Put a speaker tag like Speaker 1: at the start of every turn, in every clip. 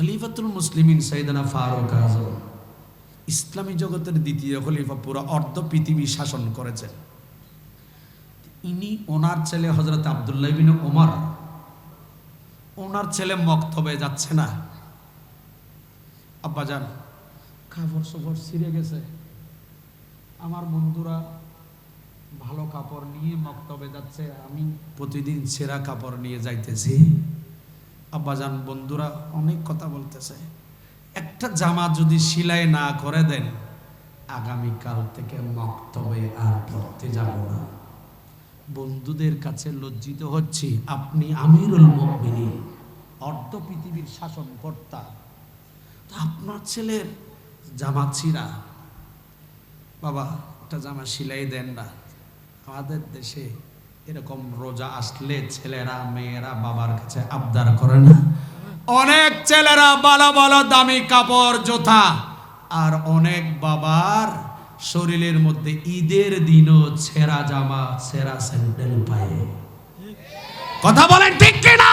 Speaker 1: খলিফাতুল মুসলিমিন সাইয়েদনা ফারুক আযম ইসলামী জগতের দ্বিতীয় খলিফা, পুরো অর্ধ পৃথিবী শাসন করেছেন। ইনি ওনার ছেলে হযরত আব্দুল্লাহ ইবনে ওমর, ওনার ছেলে মক্তবে যাচ্ছে না, আব্বাজান কাপড় চোপড় ছিঁড়ে গেছে, আমার বন্ধুরা ভালো কাপড় নিয়ে মক্তবে যাচ্ছে, আমি প্রতিদিন ছেঁড়া কাপড় নিয়ে যাইতেছি। আব্বাজান বন্ধুরা অনেক কথা বলতেছে, একটা জামা যদি সেলাই না করে দেন আগামীকাল থেকে মক্তবে আর পড়তে যাব না। বন্ধুদের কাছে লজ্জিত হচ্ছি, আপনি আমিরুল মুমিনিন, অর্ধ পৃথিবীর শাসনকর্তা, তো আপনার ছেলের জামা ছিঁড়া, বাবা একটা জামা সেলাই দেন না। আমাদের দেশে এরকম রোজা আসলে ছেলেরা মেয়েরা বাবার কাছে আবদার করে না? অনেক ছেলেরা ভালো ভালো দামি কাপড় জুতা, আর অনেক বাবার শরীরের মধ্যে ঈদের দিনও ছেঁড়া জামা ছেঁড়া স্যান্ডেল পায়ে। কথা বলেন ঠিক কিনা?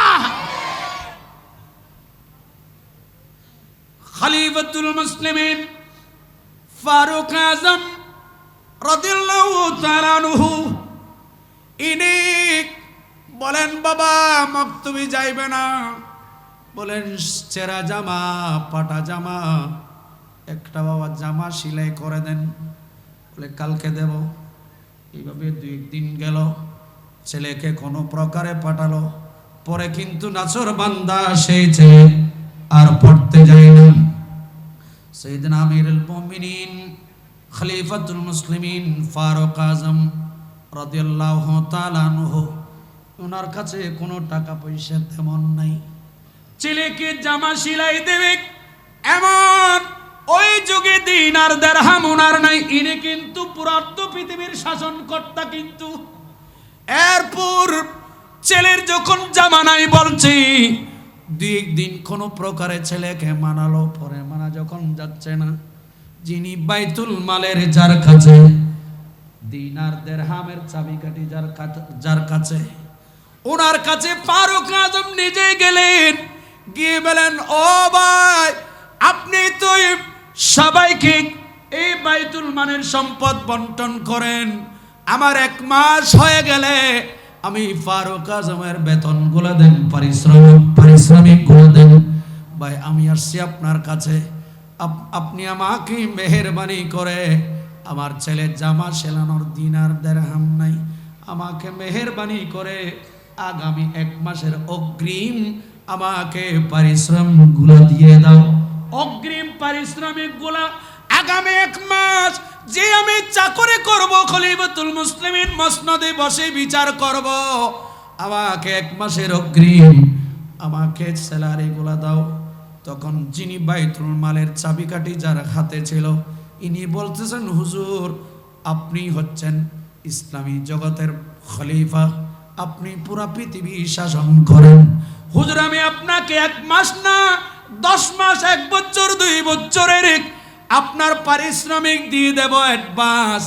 Speaker 1: খলিফাতুল মুসলিমিন ফারুক আযম রাদিয়াল্লাহু তাআলা আনহু ইনি বলেন, বাবা মক্তবে যাইবে না, বলেন ছেঁড়া জামা পাটা জামা একটা বাবা জামা সেলাই করে দেন, বলে কালকে দেব। এইভাবে 2 দিন গেল, ছেলেকে কোনো প্রকারে পাঠালো, পরে কিন্তু নাছর বান্দা সেই ছেলে আর পড়তে যায় না। সাইয়েদনা আমিরুল মুমিনিন খলিফাতুল মুসলিমিন ফারুক আযম রাদিয়াল্লাহু তাআলা আনহু, ওনার কাছে কোনো টাকা পয়সা তেমন নাই, ছেলেকে জামা সেলাই দেবে এমন ওই যুগে দিনার দিরহাম ওনার নাই। ইনি কিন্তু পুরো পৃথিবীর শাসনকর্তা, কিন্তু এরপর ছেলের যখন জামা নাই বলছি, 2 দিন কোনো প্রকারে ছেলেকে মানালো, পরে মানা যখন যাচ্ছে না, যিনি বাইতুল মালের যার কাছে দিনার দিরহামের চাবিকাঠি যার কাছে, ওনার কাছে ফারুক আযম নিজে গেলেন, গিয়ে বলেন, ও ভাই আপনি তো সবাইকে এই বাইতুল মালের সম্পদ বন্টন করেন, আমার 1 মাস হয়ে গেলে আমি ফারুক আযমের বেতনগুলো দেন, পারিশ্রমিক গুলো দেন। ভাই আমি আসছি আপনার কাছে, আপনি আমাকে মেহেরবানি করে, আমার ছেলের জামা সেলানোর দিনার দিরহাম নাই, আমাকে মেহেরবানি করে আগামী 1 মাসের অগ্রিম আমাকে পারিশ্রমিক গুলো দিয়ে দাও। অগ্রিম পারিশ্রমিক গুলা আগামী 1 মাস যে আমি চাকরি করব, খলিফাতুল মুসলিমিন মসনদে বসে বিচার করব, আমাকে 1 মাসের অগ্রিম আমাকে স্যালারি গুলা দাও। তখন যিনি বাইতুল মালের চাবিকাঠি যার হাতে ছিল, ইনি বলতেছেন, হুজুর আপনি হচ্ছেন ইসলামী জগতের খলিফা, আপনি পুরা পৃথিবী শাসন করেন, হুজুর আমি আপনাকে 1 মাস না 10 মাস 1 বছর 2 বছরের আপনার পারিশ্রমিক দিয়ে দেব অ্যাডভান্স,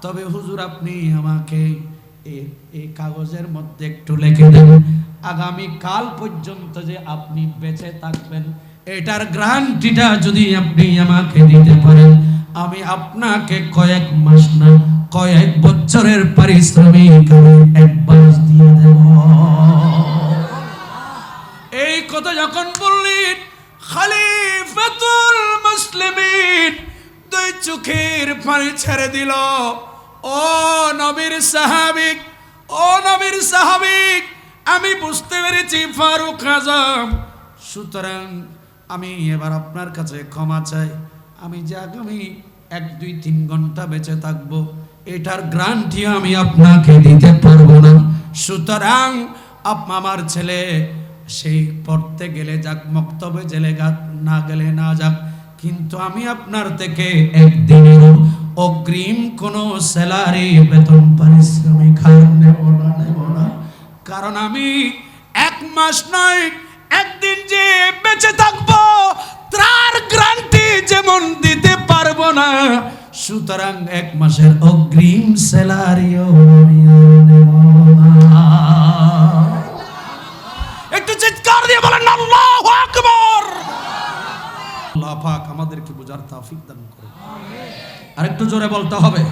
Speaker 1: তবে হুজুর আপনি আমাকে এই কাগজের মধ্যে একটু লিখে দেন, আগামী কাল পর্যন্ত যে আপনি বেঁচে থাকবেন এটার গ্যারান্টিটা যদি আপনি আমাকে দিতে পারেন, আমি আপনাকে কয়েক মাস না কয়েক বছরের পারিশ্রমিক আমি অ্যাডভান্স দিয়ে দেব। এই কথা যখন বললেন, খলিফাতুল মুসলিমিন 2 চোখের পানি ছেড়ে দিল। ও নবীর সাহাবিক, ও নবীর সাহাবিক, আমি বুঝতে পেরেছি ফারুক আযম, সুতরাং আমি এবার আপনার কাছে ক্ষমা চাই, আমি যে আগামী 1, 2, 3 ঘন্টা বেঁচে থাকবো এটার গ্যারান্টি আমি আপনাকে দিতে পারবো না, সুতরাং আমার ছেলে সেই পড়তে গেলে যাক, মক্তবে জেলে না গেলে না যাক, কিন্তু আমি আপনার থেকে 1 দিনেরও অগ্রিম কোনো স্যালারি বেতন পারিশ্রমিক নেব না, কারণ আমি 1 মাস নয় 1 দিন যে বেঁচে থাকবো তার গ্যারান্টি যেমন দিতে পারবো না, সুতরাং 1 মাসের অগ্রিম স্যালারিও আমি নেব না। একটু চিৎকার দিয়ে বলেন আল্লাহু আকবার। আল্লাহ পাক আমাদেরকে বুঝার তৌফিক দান করুন। আরেকটু জোরে বলতে হবে।